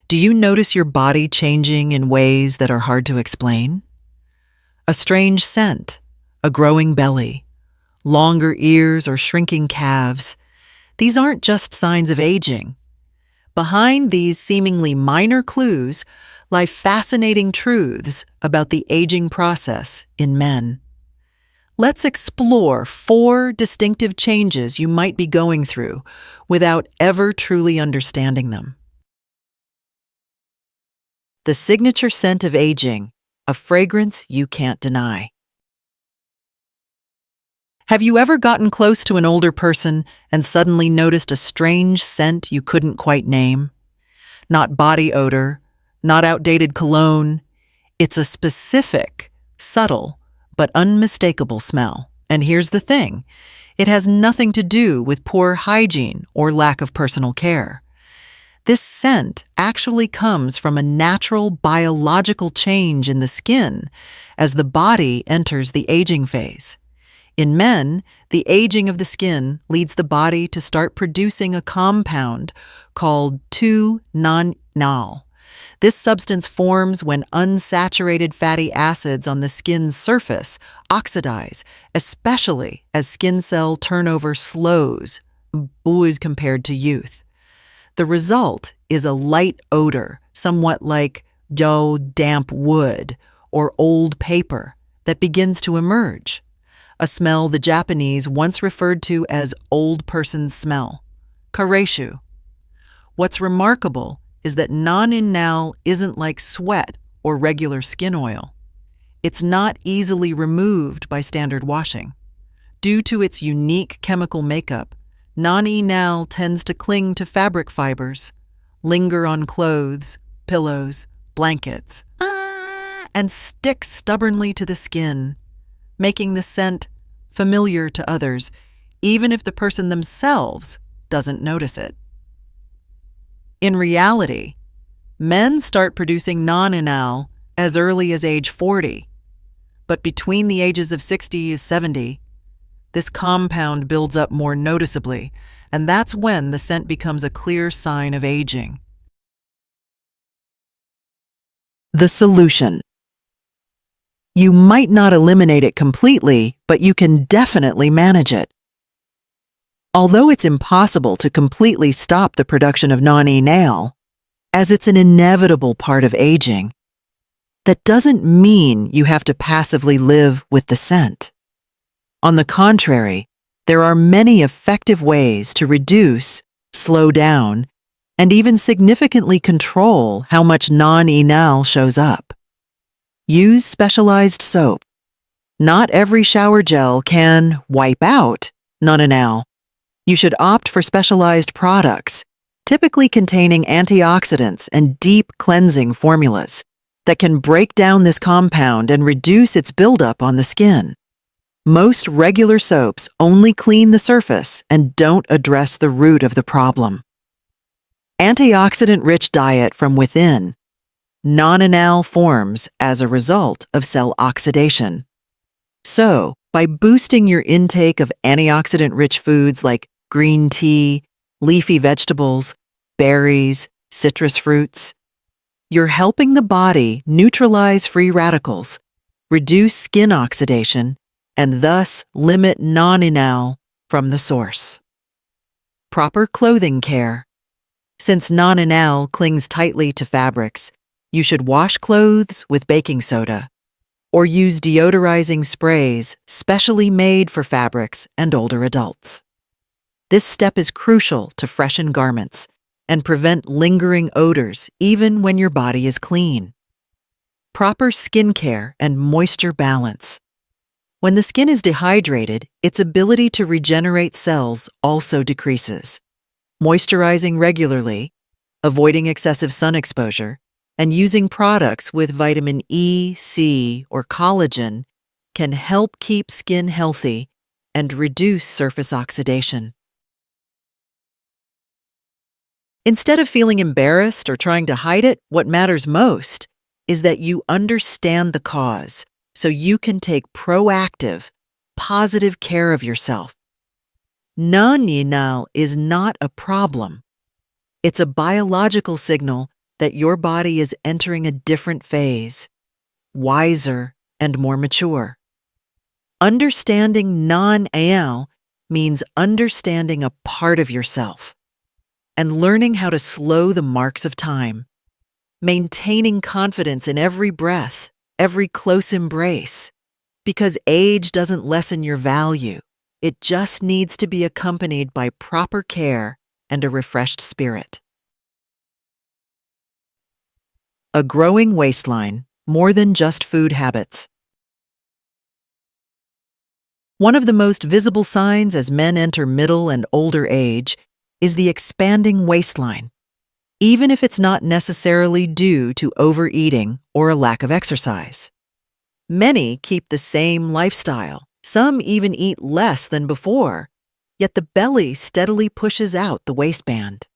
Do you notice your body changing in ways that are hard to explain? A strange scent, a growing belly, longer ears or shrinking calves. These aren't just signs of aging. Behind these seemingly minor clues lie fascinating truths about the aging process in men. Let's explore 4 distinctive changes you might be going through without ever truly understanding them. The signature scent of aging, a fragrance you can't deny. Have you ever gotten close to an older person and suddenly noticed a strange scent you couldn't quite name? Not body odor, not outdated cologne. It's a specific, subtle, but unmistakable smell. And here's the thing, it has nothing to do with poor hygiene or lack of personal care. This scent actually comes from a natural biological change in the skin as the body enters the aging phase. In men, the aging of the skin leads the body to start producing a compound called 2-nonenal. This substance forms when unsaturated fatty acids on the skin's surface oxidize, especially as skin cell turnover slows, boys compared to youth. The result is a light odor, somewhat like damp wood or old paper, that begins to emerge. A smell the Japanese once referred to as old person's smell, kareishu. What's remarkable is that nonenal isn't like sweat or regular skin oil. It's not easily removed by standard washing. Due to its unique chemical makeup, nonenal tends to cling to fabric fibers, linger on clothes, pillows, blankets, and stick stubbornly to the skin, making the scent familiar to others, even if the person themselves doesn't notice it. In reality, men start producing nonenal as early as age 40, but between the ages of 60 and 70, this compound builds up more noticeably, and that's when the scent becomes a clear sign of aging. The solution. You might not eliminate it completely, but you can definitely manage it. Although it's impossible to completely stop the production of nonenal, as it's an inevitable part of aging, that doesn't mean you have to passively live with the scent. On the contrary, there are many effective ways to reduce, slow down, and even significantly control how much nonenal shows up. Use specialized soap. Not every shower gel can wipe out nonenal. You should opt for specialized products, typically containing antioxidants and deep cleansing formulas that can break down this compound and reduce its buildup on the skin. Most regular soaps only clean the surface and don't address the root of the problem. Antioxidant-rich diet from within. Nonenal forms as a result of cell oxidation. So, by boosting your intake of antioxidant-rich foods like green tea, leafy vegetables, berries, citrus fruits, you're helping the body neutralize free radicals, reduce skin oxidation, and thus limit nonenal from the source. Proper clothing care. Since nonenal clings tightly to fabrics, you should wash clothes with baking soda or use deodorizing sprays specially made for fabrics and older adults. This step is crucial to freshen garments and prevent lingering odors even when your body is clean. Proper skincare and moisture balance. When the skin is dehydrated, its ability to regenerate cells also decreases. Moisturizing regularly, avoiding excessive sun exposure, and using products with vitamin E, C, or collagen can help keep skin healthy and reduce surface oxidation. Instead of feeling embarrassed or trying to hide it, what matters most is that you understand the cause so you can take proactive, positive care of yourself. Nonenal is not a problem. It's a biological signal that your body is entering a different phase, wiser and more mature. Understanding nonenal means understanding a part of yourself and learning how to slow the marks of time, maintaining confidence in every breath, every close embrace, because age doesn't lessen your value. It just needs to be accompanied by proper care and a refreshed spirit. A growing waistline, more than just food habits. One of the most visible signs as men enter middle and older age is the expanding waistline, even if it's not necessarily due to overeating or a lack of exercise. Many keep the same lifestyle. Some even eat less than before, yet the belly steadily pushes out the waistband.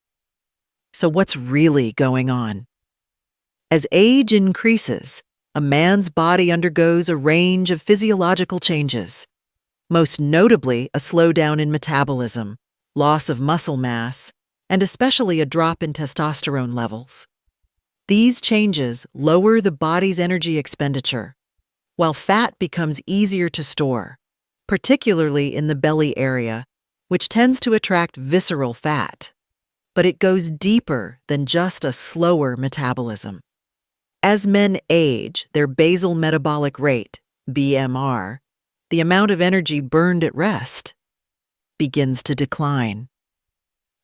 So what's really going on? As age increases, a man's body undergoes a range of physiological changes, most notably a slowdown in metabolism, loss of muscle mass, and especially a drop in testosterone levels. These changes lower the body's energy expenditure, while fat becomes easier to store, particularly in the belly area, which tends to attract visceral fat. But it goes deeper than just a slower metabolism. As men age, their basal metabolic rate, BMR, the amount of energy burned at rest, begins to decline.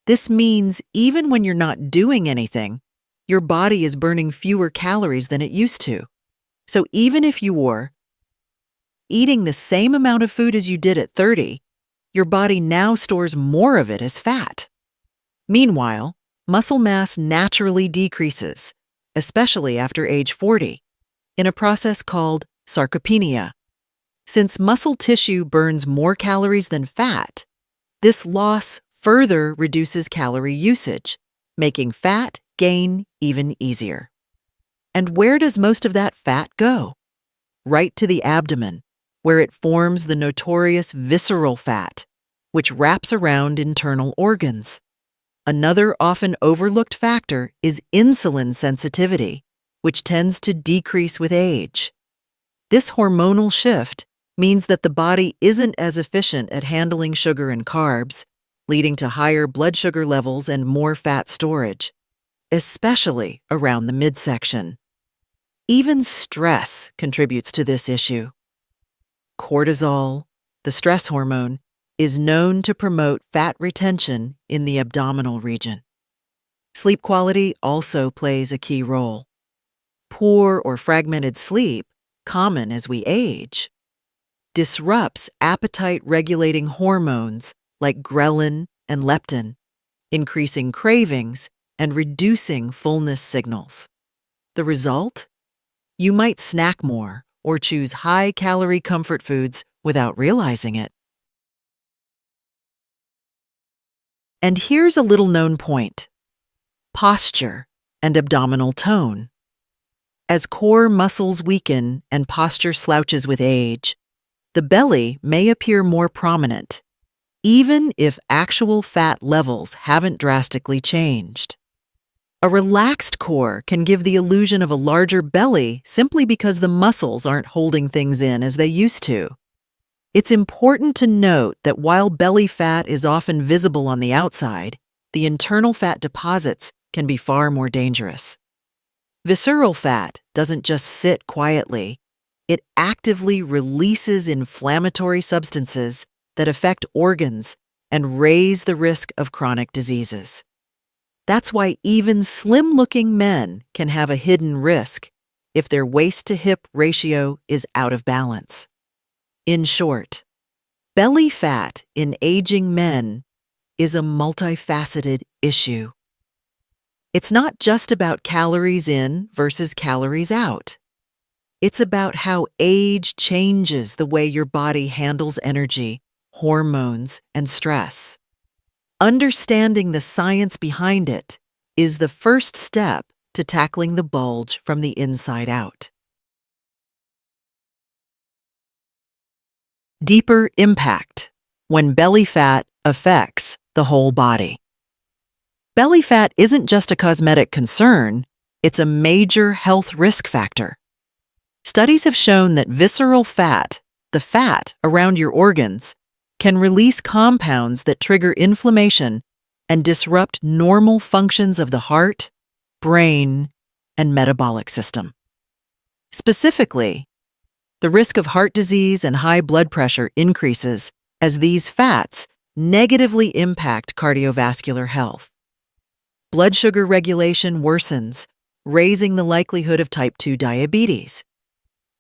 This means even when you're not doing anything, your body is burning fewer calories than it used to. So even if you were eating the same amount of food as you did at 30, your body now stores more of it as fat. Meanwhile, muscle mass naturally decreases, especially after age 40, in a process called sarcopenia. Since muscle tissue burns more calories than fat, this loss further reduces calorie usage, making fat gain even easier. And where does most of that fat go? Right to the abdomen, where it forms the notorious visceral fat, which wraps around internal organs. Another often overlooked factor is insulin sensitivity, which tends to decrease with age. This hormonal shift means that the body isn't as efficient at handling sugar and carbs, leading to higher blood sugar levels and more fat storage, especially around the midsection. Even stress contributes to this issue. Cortisol, the stress hormone, is known to promote fat retention in the abdominal region. Sleep quality also plays a key role. Poor or fragmented sleep, common as we age, disrupts appetite-regulating hormones like ghrelin and leptin, increasing cravings and reducing fullness signals. The result? You might snack more or choose high-calorie comfort foods without realizing it. And here's a little-known point: posture and abdominal tone. As core muscles weaken and posture slouches with age, the belly may appear more prominent, even if actual fat levels haven't drastically changed. A relaxed core can give the illusion of a larger belly simply because the muscles aren't holding things in as they used to. It's important to note that while belly fat is often visible on the outside, the internal fat deposits can be far more dangerous. Visceral fat doesn't just sit quietly. It actively releases inflammatory substances that affect organs and raise the risk of chronic diseases. That's why even slim-looking men can have a hidden risk if their waist-to-hip ratio is out of balance. In short, belly fat in aging men is a multifaceted issue. It's not just about calories in versus calories out. It's about how age changes the way your body handles energy, hormones, and stress. Understanding the science behind it is the first step to tackling the bulge from the inside out. Deeper impact when belly fat affects the whole body. Belly fat isn't just a cosmetic concern, It's a major health risk factor. Studies have shown that visceral fat, the fat around your organs, can release compounds that trigger inflammation and disrupt normal functions of the heart, brain, and metabolic system. Specifically, the risk of heart disease and high blood pressure increases as these fats negatively impact cardiovascular health. Blood sugar regulation worsens, raising the likelihood of type 2 diabetes.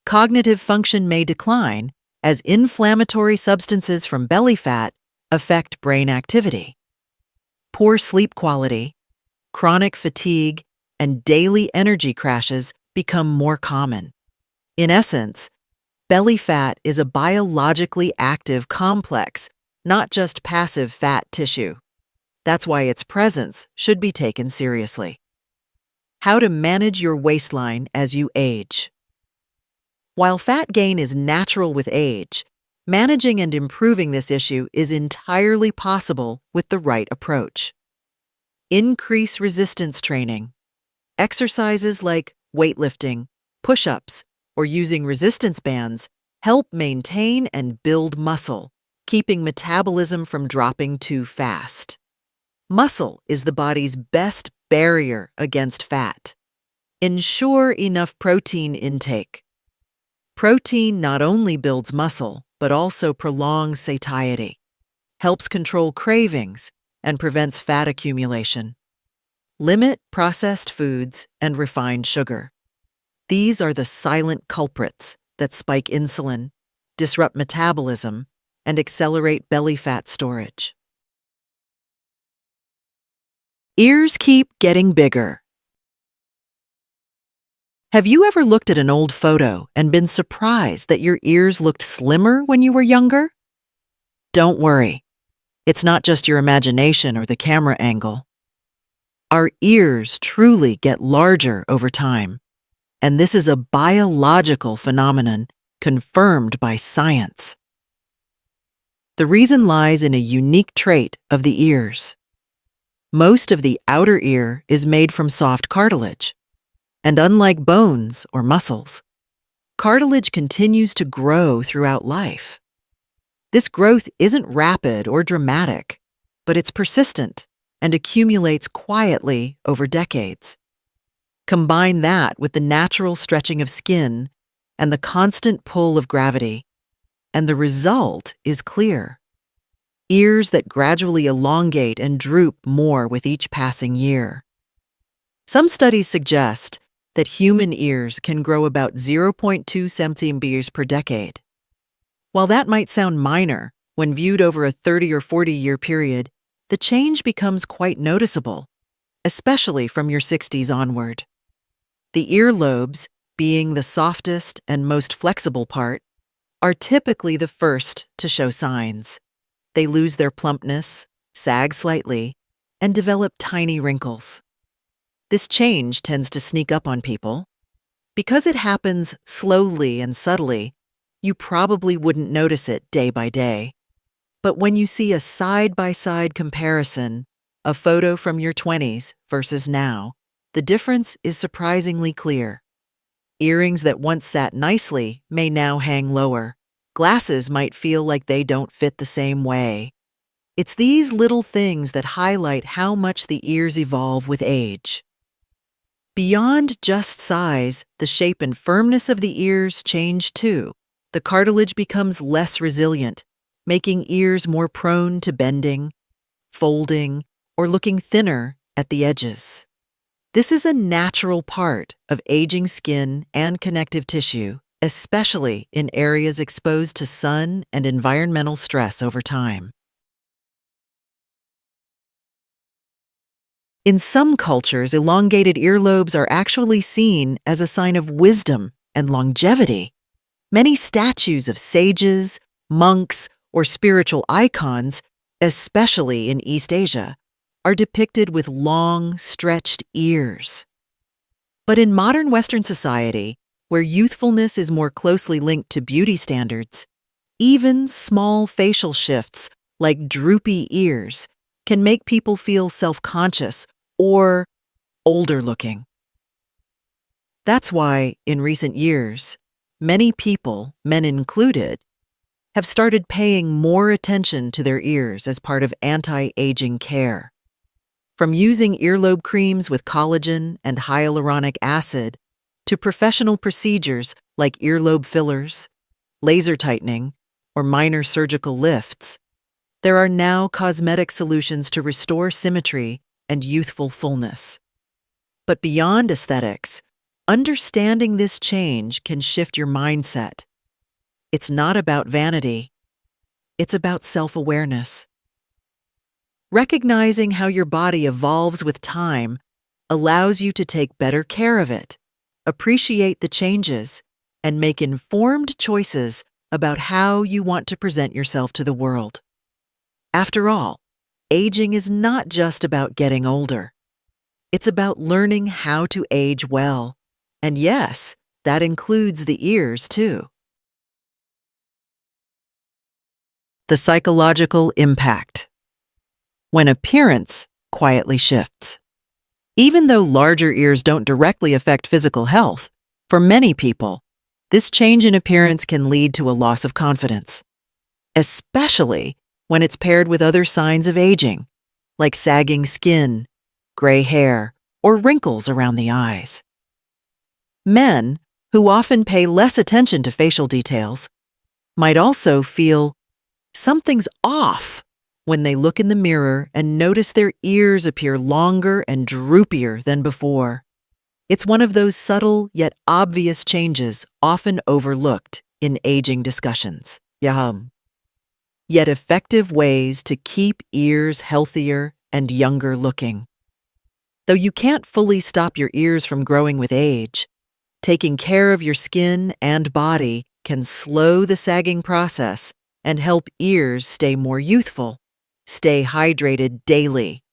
Cognitive function may decline as inflammatory substances from belly fat affect brain activity. Poor sleep quality, chronic fatigue, and daily energy crashes become more common. In essence, belly fat is a biologically active complex, not just passive fat tissue. That's why its presence should be taken seriously. How to manage your waistline as you age. While fat gain is natural with age, managing and improving this issue is entirely possible with the right approach. Increase resistance training. Exercises like weightlifting, push-ups, or using resistance bands help maintain and build muscle, keeping metabolism from dropping too fast. Muscle is the body's best barrier against fat. Ensure enough protein intake. Protein not only builds muscle, but also prolongs satiety, helps control cravings, and prevents fat accumulation. Limit processed foods and refined sugar. These are the silent culprits that spike insulin, disrupt metabolism, and accelerate belly fat storage. Ears keep getting bigger. Have you ever looked at an old photo and been surprised that your ears looked slimmer when you were younger? Don't worry. It's not just your imagination or the camera angle. Our ears truly get larger over time, and this is a biological phenomenon confirmed by science. The reason lies in a unique trait of the ears. Most of the outer ear is made from soft cartilage. And unlike bones or muscles, cartilage continues to grow throughout life. This growth isn't rapid or dramatic, but it's persistent and accumulates quietly over decades. Combine that with the natural stretching of skin and the constant pull of gravity, and the result is clear. Ears that gradually elongate and droop more with each passing year. Some studies suggest that human ears can grow about 0.2 centimeters per decade. While that might sound minor, when viewed over a 30 or 40-year period, the change becomes quite noticeable, especially from your 60s onward. The earlobes, being the softest and most flexible part, are typically the first to show signs. They lose their plumpness, sag slightly, and develop tiny wrinkles. This change tends to sneak up on people. Because it happens slowly and subtly, you probably wouldn't notice it day by day. But when you see a side-by-side comparison, a photo from your 20s versus now, the difference is surprisingly clear. Earrings that once sat nicely may now hang lower. Glasses might feel like they don't fit the same way. It's these little things that highlight how much the ears evolve with age. Beyond just size, the shape and firmness of the ears change too. The cartilage becomes less resilient, making ears more prone to bending, folding, or looking thinner at the edges. This is a natural part of aging skin and connective tissue, especially in areas exposed to sun and environmental stress over time. In some cultures, elongated earlobes are actually seen as a sign of wisdom and longevity. Many statues of sages, monks, or spiritual icons, especially in East Asia, are depicted with long, stretched ears. But in modern Western society, where youthfulness is more closely linked to beauty standards, even small facial shifts like droopy ears can make people feel self-conscious or older looking. That's why, in recent years, many people, men included, have started paying more attention to their ears as part of anti-aging care. From using earlobe creams with collagen and hyaluronic acid to professional procedures like earlobe fillers, laser tightening, or minor surgical lifts, there are now cosmetic solutions to restore symmetry and youthful fullness. But beyond aesthetics, understanding this change can shift your mindset. It's not about vanity, it's about self-awareness. Recognizing how your body evolves with time allows you to take better care of it, appreciate the changes, and make informed choices about how you want to present yourself to the world. After all, aging is not just about getting older. It's about learning how to age well. And yes, that includes the ears too. The psychological impact. When appearance quietly shifts. Even though larger ears don't directly affect physical health, for many people, this change in appearance can lead to a loss of confidence, especially when it's paired with other signs of aging, like sagging skin, gray hair, or wrinkles around the eyes. Men, who often pay less attention to facial details, might also feel something's off when they look in the mirror and notice their ears appear longer and droopier than before. It's one of those subtle yet obvious changes often overlooked in aging discussions. Yet effective ways to keep ears healthier and younger looking. Though you can't fully stop your ears from growing with age, taking care of your skin and body can slow the sagging process and help ears stay more youthful. Stay hydrated daily.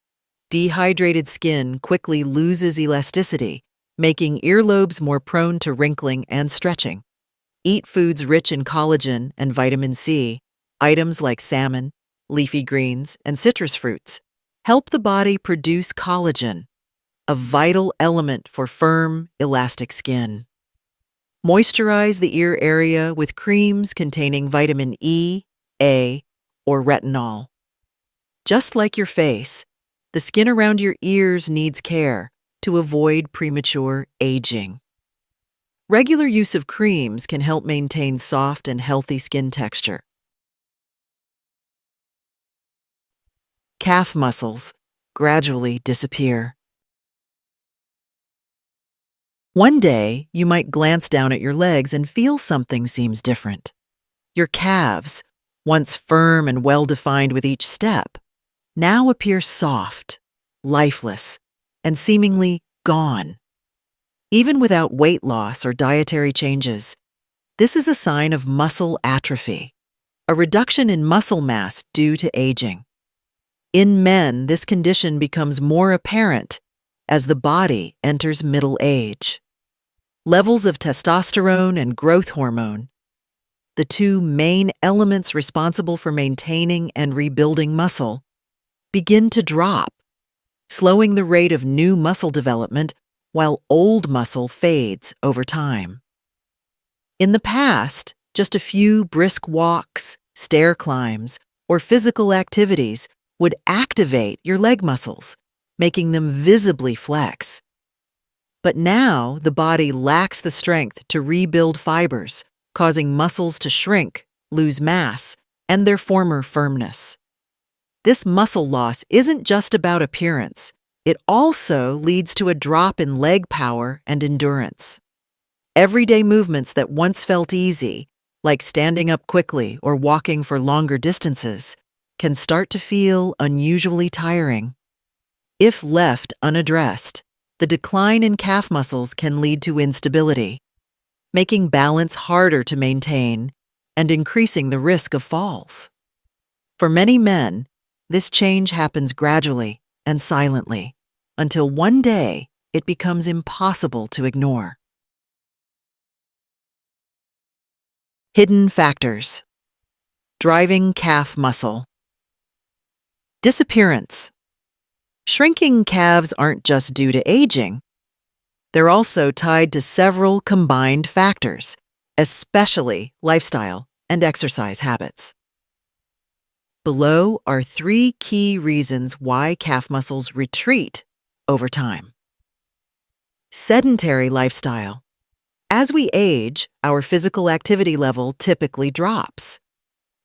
Dehydrated skin quickly loses elasticity, making earlobes more prone to wrinkling and stretching. Eat foods rich in collagen and vitamin C. Items like salmon, leafy greens, and citrus fruits help the body produce collagen, a vital element for firm, elastic skin. Moisturize the ear area with creams containing vitamin E, A, or retinol. Just like your face, the skin around your ears needs care to avoid premature aging. Regular use of creams can help maintain soft and healthy skin texture. Calf muscles gradually disappear. One day, you might glance down at your legs and feel something seems different. Your calves, once firm and well-defined with each step, now appear soft, lifeless, and seemingly gone. Even without weight loss or dietary changes, this is a sign of muscle atrophy, a reduction in muscle mass due to aging. In men, this condition becomes more apparent as the body enters middle age. Levels of testosterone and growth hormone, the two main elements responsible for maintaining and rebuilding muscle, begin to drop, slowing the rate of new muscle development while old muscle fades over time. In the past, just a few brisk walks, stair climbs, or physical activities would activate your leg muscles, making them visibly flex. But now the body lacks the strength to rebuild fibers, causing muscles to shrink, lose mass, and their former firmness. This muscle loss isn't just about appearance. It also leads to a drop in leg power and endurance. Everyday movements that once felt easy, like standing up quickly or walking for longer distances, can start to feel unusually tiring. If left unaddressed, the decline in calf muscles can lead to instability, making balance harder to maintain and increasing the risk of falls. For many men, this change happens gradually and silently until one day it becomes impossible to ignore. Hidden factors. Driving calf muscle. Disappearance. Shrinking calves aren't just due to aging. They're also tied to several combined factors, especially lifestyle and exercise habits. Below are 3 key reasons why calf muscles retreat over time. Sedentary lifestyle. As we age, our physical activity level typically drops.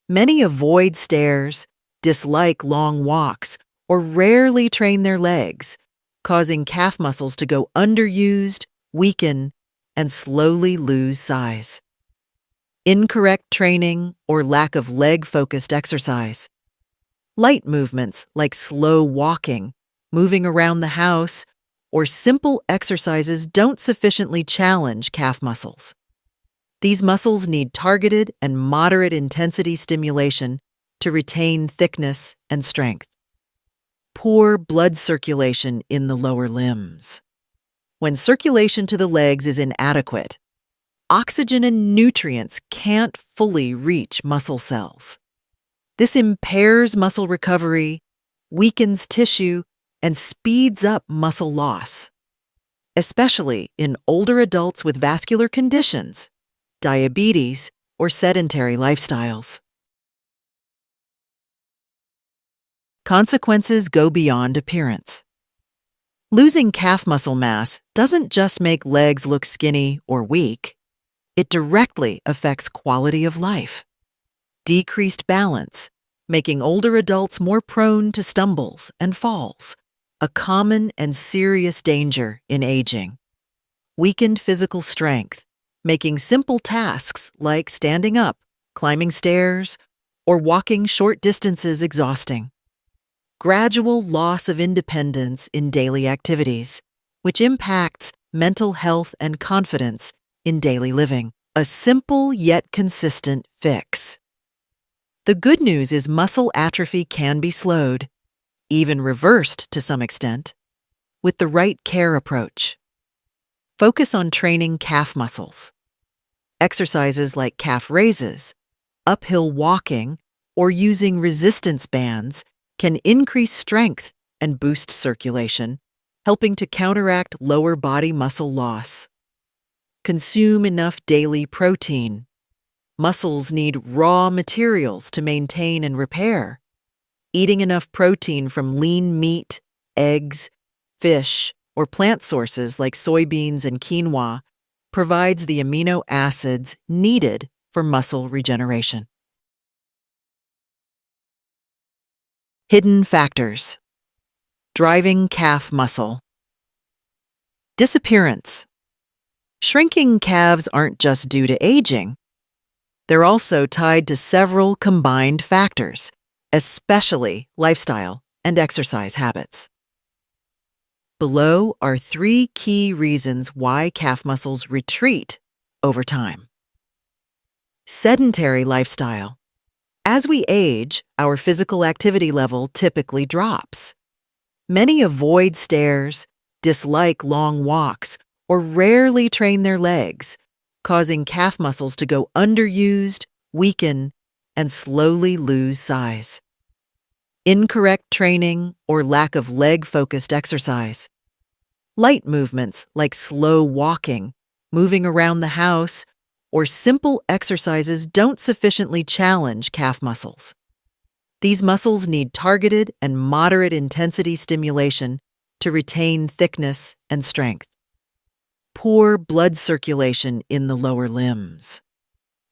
Many avoid stairs, dislike long walks, or rarely train their legs, causing calf muscles to go underused, weaken, and slowly lose size. Incorrect training or lack of leg-focused exercise. Light movements like slow walking, moving around the house, or simple exercises don't sufficiently challenge calf muscles. These muscles need targeted and moderate intensity stimulation to retain thickness and strength. Poor blood circulation in the lower limbs. When circulation to the legs is inadequate, oxygen and nutrients can't fully reach muscle cells. This impairs muscle recovery, weakens tissue, and speeds up muscle loss, especially in older adults with vascular conditions, diabetes, or sedentary lifestyles. Consequences go beyond appearance. Losing calf muscle mass doesn't just make legs look skinny or weak. It directly affects quality of life. Decreased balance, making older adults more prone to stumbles and falls, a common and serious danger in aging. Weakened physical strength, making simple tasks like standing up, climbing stairs, or walking short distances exhausting. Gradual loss of independence in daily activities, which impacts mental health and confidence in daily living. A simple yet consistent fix. The good news is muscle atrophy can be slowed, even reversed to some extent, with the right care approach. Focus on training calf muscles. Exercises like calf raises, uphill walking, or using resistance bands can increase strength and boost circulation, helping to counteract lower body muscle loss. Consume enough daily protein. Muscles need raw materials to maintain and repair. Eating enough protein from lean meat, eggs, fish, or plant sources like soybeans and quinoa provides the amino acids needed for muscle regeneration. Hidden factors. Driving calf muscle. Disappearance. Shrinking calves aren't just due to aging. They're also tied to several combined factors, especially lifestyle and exercise habits. Below are 3 key reasons why calf muscles retreat over time. Sedentary lifestyle. As we age, our physical activity level typically drops. Many avoid stairs, dislike long walks, or rarely train their legs, causing calf muscles to go underused, weaken, and slowly lose size. Incorrect training or lack of leg-focused exercise. Light movements like slow walking, moving around the house, or simple exercises don't sufficiently challenge calf muscles. These muscles need targeted and moderate intensity stimulation to retain thickness and strength. Poor blood circulation in the lower limbs.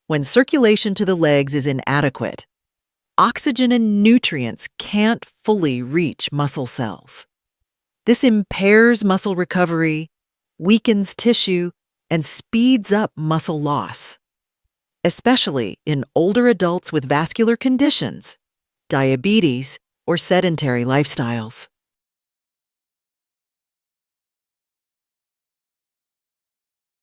When circulation to the legs is inadequate, oxygen and nutrients can't fully reach muscle cells. This impairs muscle recovery, weakens tissue, and speeds up muscle loss, especially in older adults with vascular conditions, diabetes, or sedentary lifestyles.